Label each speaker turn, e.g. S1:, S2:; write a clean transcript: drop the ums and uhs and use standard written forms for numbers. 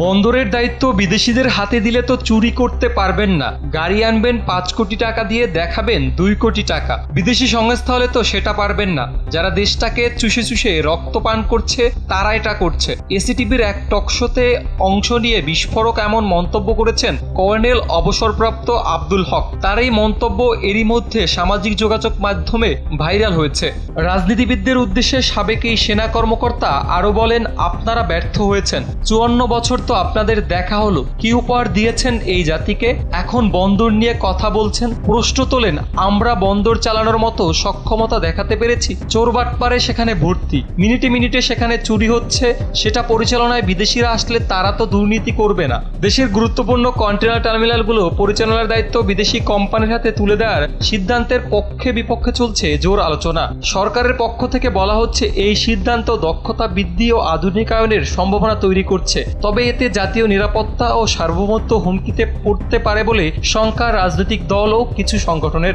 S1: বন্দরের দায়িত্ব বিদেশিদের হাতে দিলে তো চুরি করতে পারবেন না। গাড়ি আনবেন ৫ কোটি টাকা দিয়ে, দেখাবেন ২ কোটি টাকা। বিদেশি সংস্থা হলে তো সেটা পারবেন না। যারা দেশটাকে চুষে চুষে রক্ত পান করছে তারা এটা করছে। এসিটিভির এক টকশোতে অংশ নিয়ে বিস্ফোরক এমন মন্তব্য করেছেন কর্নেল অবসরপ্রাপ্ত আব্দুল হক। তার এই মন্তব্য এরই মধ্যে সামাজিক যোগাযোগ মাধ্যমে ভাইরাল হয়েছে। রাজনীতিবিদদের উদ্দেশ্যে সাবেক এই সেনা কর্মকর্তা আরও বলেন, আপনারা ব্যর্থ হয়েছেন। ৫৪ বছর তো আপনাদের দেখা হলো, কি উপহার দিয়েছেন এই জাতিকে? এখন বন্দর নিয়ে কথা বলছেন। প্রশ্ন তোলেন, আমরা বন্দর চালানোর মতো সক্ষমতা দেখাতে পেরেছি? চোরবাটপারে সেখানে ভর্তি, মিনিটে মিনিটে সেখানে চুরি হচ্ছে। সেটা পরিচালনায় বিদেশিরা আসলে তারা তো দুর্নীতি করবে না। দেশের গুরুত্বপূর্ণ কন্টেনার টার্মিনালগুলো পরিচালনার দায়িত্ব বিদেশি কোম্পানির হাতে তুলে দেওয়ার সিদ্ধান্তের পক্ষে বিপক্ষে চলছে জোর আলোচনা। সরকারের পক্ষ থেকে বলা হচ্ছে, এই সিদ্ধান্ত দক্ষতা বৃদ্ধি ও আধুনিকায়নের সম্ভাবনা তৈরি করছে, তবে এতে জাতীয় নিরাপত্তা ও সার্বভৌমত্ব হুমকিতে পড়তে পারে বলে শঙ্কা রাজনৈতিক দল ও কিছু সংগঠনের।